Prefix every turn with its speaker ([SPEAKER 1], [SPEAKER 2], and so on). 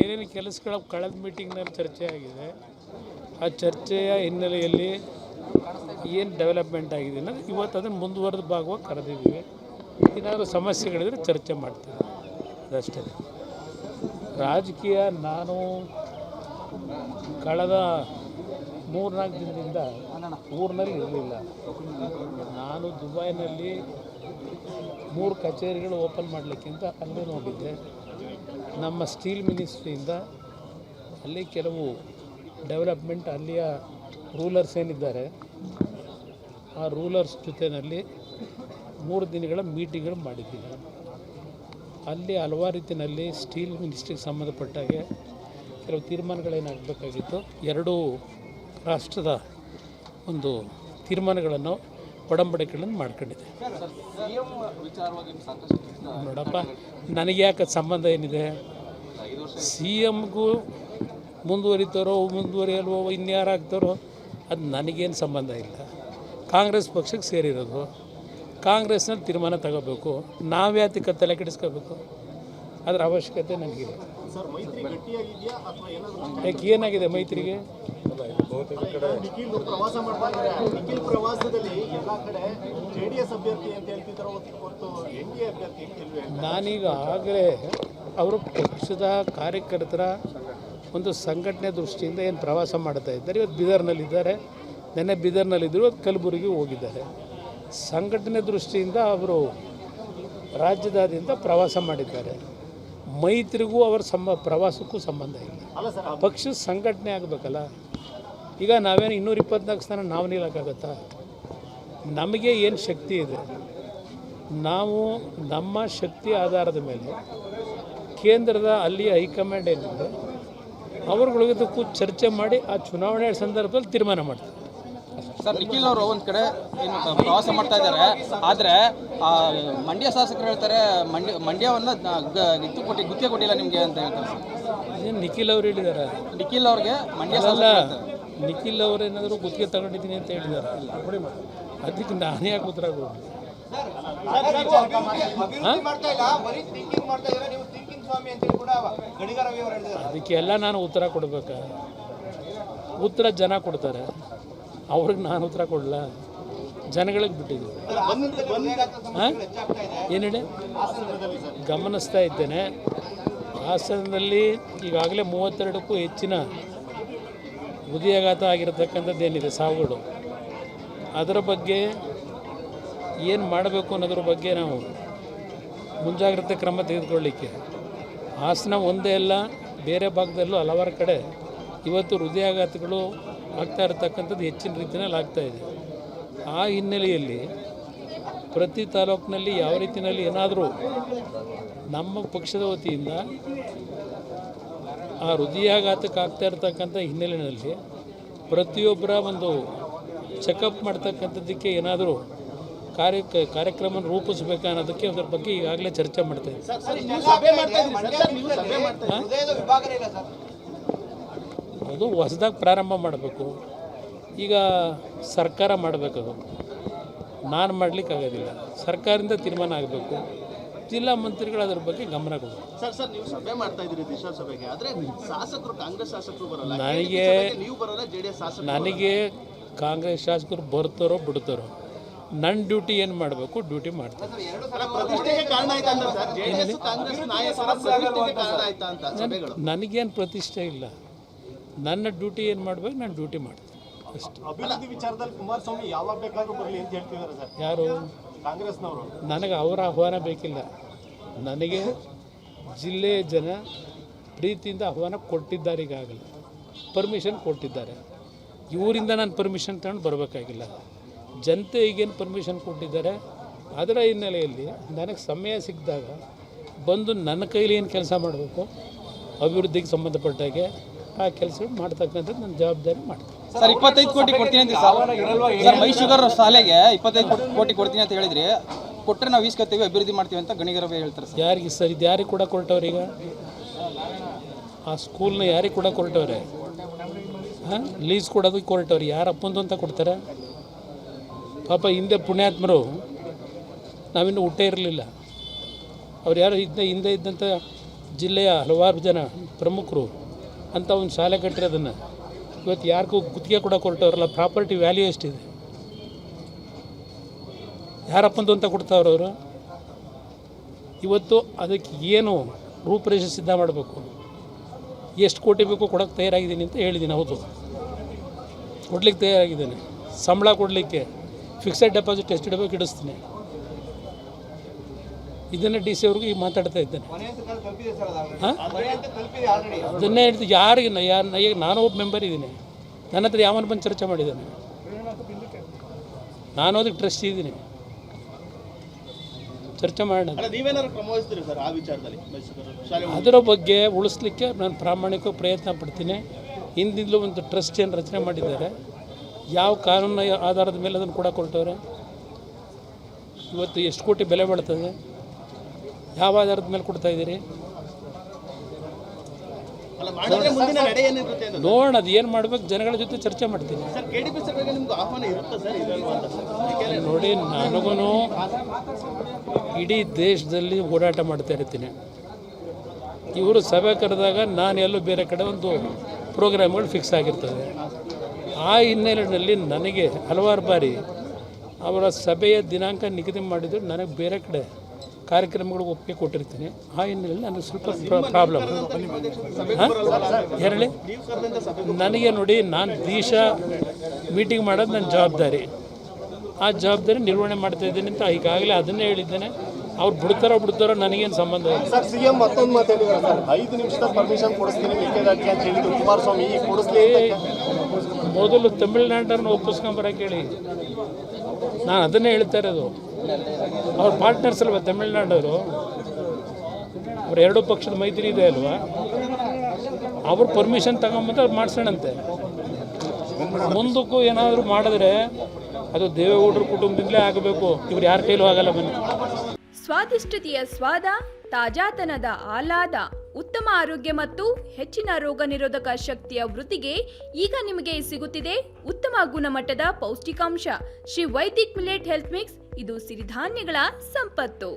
[SPEAKER 1] ಏನೇನು ಕೆಲಸಗಳ ಕಳೆದ ಮೀಟಿಂಗ್ನಲ್ಲಿ ಚರ್ಚೆ ಆಗಿದೆ, ಆ ಚರ್ಚೆಯ ಹಿನ್ನೆಲೆಯಲ್ಲಿ ಏನು ಡೆವಲಪ್ಮೆಂಟ್ ಆಗಿದೆ ಅನ್ನೋದು ಇವತ್ತು ಅದನ್ನು ಮುಂದುವರೆದ ಭಾಗವಾಗಿ ಕರೆದಿದ್ದೀವಿ. ಏನಾದರೂ ಸಮಸ್ಯೆಗಳಿದ್ರೆ ಚರ್ಚೆ ಮಾಡ್ತೀವಿ, ಅದಷ್ಟೇ. ರಾಜಕೀಯ ನಾನು ಕಳೆದ 3-4 ದಿನದಿಂದ ಊರಿನಲ್ಲಿ ಇರಲಿಲ್ಲ. ನಾನು ದುಬೈನಲ್ಲಿ 3 ಕಚೇರಿಗಳು ಓಪನ್ ಮಾಡಲಿಕ್ಕಿಂತ ಅಲ್ಲೇ ಹೋಗಿದ್ದೆ. ನಮ್ಮ ಸ್ಟೀಲ್ ಮಿನಿಸ್ಟ್ರಿಯಿಂದ ಅಲ್ಲಿ ಕೆಲವು ಡೆವಲಪ್ಮೆಂಟ್, ಅಲ್ಲಿಯ ರೂಲರ್ಸ್ ಏನಿದ್ದಾರೆ ಆ ರೂಲರ್ಸ್ ಜೊತೆಯಲ್ಲಿ 3 ದಿನಗಳ ಮೀಟಿಂಗ್ಗಳು ಮಾಡಿದ್ದೀನಿ. ಅಲ್ಲಿ ಹಲವಾರು ರೀತಿಯಲ್ಲಿ ಸ್ಟೀಲ್ ಮಿನಿಸ್ಟ್ರಿಗೆ ಸಂಬಂಧಪಟ್ಟಾಗೆ ಕೆಲವು ತೀರ್ಮಾನಗಳೇನಾಗಬೇಕಾಗಿತ್ತು, 2 ರಾಷ್ಟ್ರದ ಒಂದು ತೀರ್ಮಾನಗಳನ್ನು ಒಡಂಬಡಿಕೆಗಳನ್ನು ಮಾಡ್ಕೊಂಡಿದೆ. ನೋಡಪ್ಪ, ನನಗೆ ಯಾಕೆ ಸಂಬಂಧ ಏನಿದೆ? ಸಿ ಎಮ್ಗೂ ಮುಂದುವರಿಯಲ್ವೋ ಇನ್ಯಾರಾಗ್ತಾರೋ ಅದು ನನಗೇನು ಸಂಬಂಧ ಇಲ್ಲ. ಕಾಂಗ್ರೆಸ್ ಪಕ್ಷಕ್ಕೆ ಸೇರಿರೋದು, ಕಾಂಗ್ರೆಸ್ನಲ್ಲಿ ತೀರ್ಮಾನ ತಗೋಬೇಕು. ನಾವ್ಯಾತಕ್ಕೆ ತಲೆ ಕೆಡಿಸ್ಕೋಬೇಕು? ಅದರ ಅವಶ್ಯಕತೆ ನನಗಿಲ್ಲ. ಯಾಕೆ ಏನಾಗಿದೆ ಮೈತ್ರಿಗೆ? ನಾನೀಗ ಆಗಲೇ ಅವರು ಪಕ್ಷದ ಕಾರ್ಯಕರ್ತರ ಒಂದು ಸಂಘಟನೆ ದೃಷ್ಟಿಯಿಂದ ಏನು ಪ್ರವಾಸ ಮಾಡ್ತಾ ಇದ್ದಾರೆ. ಇವತ್ತು ಬೀದರ್ನಲ್ಲಿದ್ದಾರೆ, ನೆನ್ನೆ ಬೀದರ್ನಲ್ಲಿದ್ದರು, ಇವತ್ತು ಕಲಬುರಗಿ ಹೋಗಿದ್ದಾರೆ. ಸಂಘಟನೆ ದೃಷ್ಟಿಯಿಂದ ಅವರು ರಾಜ್ಯದಾದ್ಯಂತ ಪ್ರವಾಸ ಮಾಡಿದ್ದಾರೆ. ಮೈತ್ರಿಗೂ ಅವರ ಪ್ರವಾಸಕ್ಕೂ ಸಂಬಂಧ ಇಲ್ಲ. ಪಕ್ಷದ ಸಂಘಟನೆ ಆಗಬೇಕಲ್ಲ. ಈಗ ನಾವೇನು 224 ಸ್ಥಾನ ನಾವು ನಿಲ್ಲಕ್ಕಾಗತ್ತಾ? ನಮಗೆ ಏನು ಶಕ್ತಿ ಇದೆ, ನಾವು ನಮ್ಮ ಶಕ್ತಿ ಆಧಾರದ ಮೇಲೆ ಕೇಂದ್ರದ ಅಲ್ಲಿಯ ಹೈಕಮಾಂಡ್ ಏನಿದೆ ಅವ್ರಗಳಿಗೂ ಚರ್ಚೆ ಮಾಡಿ ಆ ಚುನಾವಣೆ ಸಂದರ್ಭದಲ್ಲಿ ತೀರ್ಮಾನ ಮಾಡ್ತಾರೆ.
[SPEAKER 2] ಸರ್, ನಿಖಿಲ್ ಅವರು ಒಂದು ಕಡೆ ಏನು ಪ್ರವಾಸ ಮಾಡ್ತಾ ಇದ್ದಾರೆ, ಆದರೆ ಮಂಡ್ಯ ಶಾಸಕರು ಹೇಳ್ತಾರೆ ಮಂಡ್ಯವನ್ನು ಗುತ್ತಿಗೆ ಕೊಟ್ಟಿಲ್ಲ ನಿಮಗೆ ಅಂತ ಹೇಳ್ತಾರೆ.
[SPEAKER 1] ಏನು ನಿಖಿಲ್ ಅವ್ರು ಹೇಳಿದ್ದಾರೆ?
[SPEAKER 2] ನಿಖಿಲ್ ಅವ್ರಿಗೆ ಮಂಡ್ಯ
[SPEAKER 1] ನಿಖಿಲ್ ಅವರು ಏನಾದರೂ ಗುತ್ತಿಗೆ ತಗೊಂಡಿದ್ದೀನಿ ಅಂತ ಹೇಳಿದ್ದಾರೆ. ಅದಕ್ಕೆ ನಾನೇ ಯಾಕೆ ಉತ್ತರ ಕೊಡೋದು? ಅದಕ್ಕೆಲ್ಲ ನಾನು ಉತ್ತರ ಕೊಡಬೇಕಾ? ಉತ್ತರ ಜನ ಕೊಡ್ತಾರೆ, ಅವ್ರಿಗೆ ನಾನು ಉತ್ತರ ಕೊಡಲ್ಲ. ಜನಗಳಿಗೆ ಬಿಟ್ಟಿದ್ದು. ಏನು ಹೇಳಿ ಗಮನಿಸ್ತಾ ಇದ್ದೇನೆ. ಹಾಸನದಲ್ಲಿ ಈಗಾಗಲೇ 32ಕ್ಕೂ ಹೆಚ್ಚಿನ ಹೃದಯಾಘಾತ ಆಗಿರತಕ್ಕಂಥದ್ದೇನಿದೆ, ಸಾವುಗಳು, ಅದರ ಬಗ್ಗೆ ಏನು ಮಾಡಬೇಕು ಅನ್ನೋದ್ರ ಬಗ್ಗೆ ನಾವು ಮುಂಜಾಗ್ರತೆ ಕ್ರಮ ತೆಗೆದುಕೊಳ್ಳಿಕ್ಕೆ ಹಾಸನ ಒಂದೇ ಅಲ್ಲ, ಬೇರೆ ಭಾಗದಲ್ಲೂ ಹಲವಾರು ಕಡೆ ಇವತ್ತು ಹೃದಯಾಘಾತಗಳು ಆಗ್ತಾ ಇರತಕ್ಕಂಥದ್ದು ಹೆಚ್ಚಿನ ರೀತಿಯಲ್ಲಿ ಆಗ್ತಾಯಿದೆ. ಆ ಹಿನ್ನೆಲೆಯಲ್ಲಿ ಪ್ರತಿ ತಾಲೂಕಿನಲ್ಲಿ ಯಾವ ರೀತಿಯಲ್ಲಿ ಏನಾದರೂ ನಮ್ಮ ಪಕ್ಷದ ವತಿಯಿಂದ ಆ ಹೃದಯಾಘಾತಕ್ಕೆ ಆಗ್ತಾ ಇರತಕ್ಕಂಥ ಹಿನ್ನೆಲೆಯಲ್ಲಿ ಪ್ರತಿಯೊಬ್ಬರ ಒಂದು ಚೆಕಪ್ ಮಾಡ್ತಕ್ಕಂಥದ್ದಕ್ಕೆ ಏನಾದರೂ ಕಾರ್ಯಕ್ರಮ ರೂಪಿಸಬೇಕಾ ಅನ್ನೋದಕ್ಕೆ ಅದರ ಬಗ್ಗೆ ಈಗಾಗಲೇ ಚರ್ಚೆ ಮಾಡ್ತಾ ಇದ್ದೀವಿ. ಅದು ಹೊಸದಾಗಿ ಪ್ರಾರಂಭ ಮಾಡಬೇಕು. ಈಗ ಸರ್ಕಾರ ಮಾಡಬೇಕದು, ನಾನು ಮಾಡಲಿಕ್ಕಾಗೋದಿಲ್ಲ. ಸರ್ಕಾರದಿಂದ ತೀರ್ಮಾನ ಆಗಬೇಕು. ಜಿಲ್ಲಾ ಮಂತ್ರಿಗಳು ಅದರ ಬಗ್ಗೆ ಗಮನ ಕೊಡಬೇಕು.
[SPEAKER 3] ಸರ್, ನೀವು ಸಭೆ ಮಾಡ್ತಾ ಇದ್ದೀರಿ ದಿಶಾ ಸಭೆಗೆ, ಆದರೆ ಶಾಸಕರು ಕಾಂಗ್ರೆಸ್ ಶಾಸಕರು ಬರಲ್ಲ.
[SPEAKER 1] ನನಗೆ ಕಾಂಗ್ರೆಸ್ ಶಾಸಕರು ಬರ್ತಾರೋ ಬಿಡ್ತಾರೋ, ನನ್ನ ಡ್ಯೂಟಿ ಏನು ಮಾಡಬೇಕು ಡ್ಯೂಟಿ ಮಾಡ್ತಾರೆ. ನನಗೇನು ಪ್ರತಿಷ್ಠೆ ಇಲ್ಲ. ನನ್ನ ಡ್ಯೂಟಿ ಏನು ಮಾಡಬೇಕು ನಾನು ಡ್ಯೂಟಿ ಮಾಡ್ತೀನಿ ಅಷ್ಟೇ.
[SPEAKER 3] ಅಭಿವೃದ್ಧಿ ವಿಚಾರದಲ್ಲಿ ಕುಮಾರಸ್ವಾಮಿ ಯಾವಾಗ ಬೇಕಾದ್ರೂ ಬರಲಿ ಅಂತ ಹೇಳ್ತಿದ್ದಾರೆ ಸರ್.
[SPEAKER 1] ಯಾರು?
[SPEAKER 3] ಕಾಂಗ್ರೆಸ್ನವರು.
[SPEAKER 1] ನನಗೆ ಅವರ ಆಹ್ವಾನ ಬೇಕಿಲ್ಲ. ನನಗೆ ಜಿಲ್ಲೆಯ ಜನ ಪ್ರೀತಿಯಿಂದ ಆಹ್ವಾನ ಕೊಟ್ಟಿದ್ದಾರೆ, ಈಗಾಗಲೇ ಪರ್ಮಿಷನ್ ಕೊಟ್ಟಿದ್ದಾರೆ. ಇವರಿಂದ ನಾನು ಪರ್ಮಿಷನ್ ತಗೊಂಡು ಬರಬೇಕಾಗಿಲ್ಲ. ಜನತೆ ಈಗೇನು ಪರ್ಮಿಷನ್ ಕೊಟ್ಟಿದ್ದಾರೆ ಅದರ ಹಿನ್ನೆಲೆಯಲ್ಲಿ ನನಗೆ ಸಮಯ ಸಿಕ್ಕಿದಾಗ ಬಂದು ನನ್ನ ಕೈಲಿ ಏನು ಕೆಲಸ ಮಾಡಬೇಕು ಅಭಿವೃದ್ಧಿಗೆ ಸಂಬಂಧಪಟ್ಟಾಗೆ ಆ ಕೆಲಸ ಮಾಡ್ತಕ್ಕಂಥದ್ದು ನನ್ನ ಜವಾಬ್ದಾರಿ ಮಾಡ್ತೀನಿ.
[SPEAKER 2] ಸರ್, 25 ಕೋಟಿ ಕೊಡ್ತೀನಿ ಅಂತ ಸರ್, ಮೈ ಶುಗರ್ ಶಾಲೆಗೆ 25 ಕೋಟಿ ಕೊಡ್ತೀನಿ ಅಂತ ಹೇಳಿದ್ರಿ. ಕೊಟ್ಟರೆ ನಾವು ಈಸ್ಕೊತೀವಿ, ಅಭಿವೃದ್ಧಿ ಮಾಡ್ತೀವಿ ಅಂತ ಗಣಿಗರವೇ ಹೇಳ್ತಾರೆ ಸರ್.
[SPEAKER 1] ಯಾರಿಗೆ ಸರ್? ಇದು ಯಾರಿಗೆ ಕೂಡ ಕೊಟ್ಟವ್ರೀಗ? ಆ ಸ್ಕೂಲ್ನ ಯಾರಿಗೆ ಕೂಡ ಕೊಟ್ಟವ್ರೆ? ಲೀಸ್ ಕೊಡೋದಕ್ಕೆ ಹೊರಟವ್ರು ಯಾರಪ್ಪಂದು ಅಂತ ಕೊಡ್ತಾರೆ. ಪಾಪ ಹಿಂದೆ ಪುಣ್ಯಾತ್ಮರು ನಾವಿನ್ನೂ ಹುಟ್ಟೇ ಇರಲಿಲ್ಲ. ಅವ್ರು ಯಾರು ಹಿಂದೆ ಇದ್ದಂಥ ಜಿಲ್ಲೆಯ ಹಲವಾರು ಜನ ಪ್ರಮುಖರು ಅಂತ ಒಂದು ಶಾಲೆ ಕಟ್ಟಿರೋದನ್ನು ಇವತ್ತು ಯಾರಿಗೂ ಗುತ್ತಿಗೆ ಕೂಡ ಕೊಟ್ಟವ್ರಲ್ಲ, ಪ್ರಾಪರ್ಟಿ ವ್ಯಾಲ್ಯೂ ಎಷ್ಟಿದೆ, ಯಾರಪ್ಪಂದು ಅಂತ ಕೊಡ್ತಾವ್ರವರು. ಇವತ್ತು ಅದಕ್ಕೆ ಏನು ರೂಪರೇಷೆ ಸಿದ್ಧ ಮಾಡಬೇಕು, ಎಷ್ಟು ಕೋಟಿ ಬೇಕು ಕೊಡೋಕ್ಕೆ ತಯಾರಾಗಿದ್ದೀನಿ ಅಂತ ಹೇಳಿದ್ದೀನಿ. ಹೌದು, ಕೊಡ್ಲಿಕ್ಕೆ ತಯಾರಾಗಿದ್ದೇನೆ. ಸಂಬಳ ಕೊಡಲಿಕ್ಕೆ ಫಿಕ್ಸೆಡ್ ಡೆಪಾಸಿಟ್ ಎಷ್ಟು ಇಡಬೇಕು ಇಡಿಸ್ತೀನಿ. ಇದನ್ನೇ ಡಿ ಸಿ ಅವ್ರಿಗೆ ಈಗ ಮಾತಾಡ್ತಾ ಇದ್ದೇನೆ. ಹಾಂ, ಅದನ್ನೇ ಹೇಳ್ತೀನಿ. ಯಾರಿಗೆ ನಾನು ಒಬ್ಬ ಮೆಂಬರ್ ಇದ್ದೀನಿ, ನನ್ನ ಹತ್ರ ಯಾವನು ಬಂದು ಚರ್ಚೆ ಮಾಡಿದ್ದಾನೆ. ನಾನು ಅದಕ್ಕೆ ಟ್ರಸ್ಟ್ ಇದ್ದೀನಿ, ಚರ್ಚೆ ಮಾಡೋಣ.
[SPEAKER 3] ನೀವೇನಾದ್ರು ಕ್ರಮ ವಹಿಸ್ತೀರಿ ಸರ್ ಆ ವಿಚಾರದಲ್ಲಿ?
[SPEAKER 1] ಅದರ ಬಗ್ಗೆ ಉಳಿಸ್ಲಿಕ್ಕೆ ನಾನು ಪ್ರಾಮಾಣಿಕವಾಗಿ ಪ್ರಯತ್ನ ಪಡ್ತೀನಿ. ಹಿಂದಿಂದಲೂ ಒಂದು ಟ್ರಸ್ಟ್ ಏನು ರಚನೆ ಮಾಡಿದ್ದಾರೆ, ಯಾವ ಕಾನೂನಿನ ಆಧಾರದ ಮೇಲೆ ಅದನ್ನು ಕೂಡ ಕೊಟ್ಟವ್ರೆ, ಇವತ್ತು ಎಷ್ಟು ಕೋಟಿ ಬೆಲೆ ಬಾಳ್ತದೆ, ಯಾವ ಆಧಾರದ ಮೇಲೆ ಕೊಡ್ತಾ ಇದ್ದೀರಿ ನೋಡೋಣ. ಅದು ಏನು ಮಾಡ್ಬೇಕು ಜನಗಳ ಜೊತೆ ಚರ್ಚೆ ಮಾಡ್ತೀನಿ. ನೋಡಿ, ನನಗೂ ಇಡೀ ದೇಶದಲ್ಲಿ ಓಡಾಟ ಮಾಡ್ತಾ ಇರ್ತೀನಿ. ಇವರು ಸಭೆ ಕರೆದಾಗ ನಾನು ಎಲ್ಲೋ ಬೇರೆ ಕಡೆ ಒಂದು ಪ್ರೋಗ್ರಾಮ್ಗಳು ಫಿಕ್ಸ್ ಆಗಿರ್ತದೆ. ಆ ಹಿನ್ನೆಲೆಯಲ್ಲಿ ನನಗೆ ಹಲವಾರು ಬಾರಿ ಅವರ ಸಭೆಯ ದಿನಾಂಕ ನಿಗದಿ ಮಾಡಿದ್ರು, ನನಗೆ ಬೇರೆ ಕಡೆ ಕಾರ್ಯಕ್ರಮಗಳಿಗೆ ಒಪ್ಪಿಗೆ ಕೊಟ್ಟಿರ್ತೀನಿ. ಆ ಹಿನ್ನೆಲೆಯಲ್ಲಿ ನನಗೆ ಸ್ವಲ್ಪ ಪ್ರಾಬ್ಲಮ್. ಹೇಳಿ, ನನಗೆ ನೋಡಿ, ನಾನು ದಿವಸ ಮೀಟಿಂಗ್ ಮಾಡೋದು ನನ್ನ ಜವಾಬ್ದಾರಿ. ಆ ಜವಾಬ್ದಾರಿ ನಿರ್ವಹಣೆ ಮಾಡ್ತಾ ಇದ್ದೀನಿ ಅಂತ ಈಗಾಗಲೇ ಅದನ್ನೇ ಹೇಳಿದ್ದೇನೆ. ಅವ್ರು ಬಿಡ್ತಾರೋ ನನಗೇನು ಸಂಬಂಧ ಇಲ್ಲ.
[SPEAKER 4] ಸರ್, ಸಿಎಂ ಮತ್ತೊಂದು ಮಾತಾಡಿದ್ದಾರೆ ಸರ್, 5 ನಿಮಿಷದ ಪರ್ಮಿಷನ್ ಕೊಡಿಸ್ತೀನಿ ಮೇಕೆದಾಟಿಗೆ ಅಂತ ಹೇಳಿದ್ರು ಕುಮಾರಸ್ವಾಮಿ. ಈಗ ಕೊಡಿಸ್ಲಿ.
[SPEAKER 1] ಮೊದಲು ತಮಿಳ್ನಾಡನ್ನು ಒಪ್ಪಿಸ್ಕೊಂಬರಕ್ಕೆ ಹೇಳಿ. ನಾನು ಅದನ್ನೇ ಹೇಳ್ತಾ ಇರೋದು. ಅವ್ರ ಪಾರ್ಟ್ನರ್ಸ್ ಅಲ್ವಾ ತಮಿಳ್ನಾಡವರು, ಅವ್ರು ಎರಡೂ ಪಕ್ಷದ ಮೈತ್ರಿ ಇದೆ ಅಲ್ವಾ, ಅವ್ರು ಪರ್ಮಿಷನ್ ತಗೊಂಬಂದು ಅವ್ರು ಮಾಡಿಸೋಣಂತೆ. ಮುಂದಕ್ಕೂ ಏನಾದರೂ ಮಾಡಿದ್ರೆ ಅದು ದೇವೇಗೌಡರ ಕುಟುಂಬದಿಂದಲೇ ಆಗಬೇಕು, ಇವ್ರು ಯಾರ ಕೈಲೂ ಆಗಲ್ಲ. ಬನ್ನಿ.
[SPEAKER 5] ಸ್ವಾದಿಷ್ಟತೆಯ ಸ್ವಾದ, ತಾಜಾತನದ ಆಹ್ಲಾದ, ಉತ್ತಮ ಆರೋಗ್ಯ ಮತ್ತು ಹೆಚ್ಚಿನ ರೋಗ ನಿರೋಧಕ ಶಕ್ತಿಯ ವೃದ್ಧಿಗೆ ಈಗ ನಿಮಗೆ ಸಿಗುತ್ತಿದೆ ಉತ್ತಮ ಗುಣಮಟ್ಟದ ಪೌಷ್ಟಿಕಾಂಶ. Shri Vaidik millet health mix. ಇದು ಸಿರಿಧಾನ್ಯಗಳ ಸಂಪತ್ತು.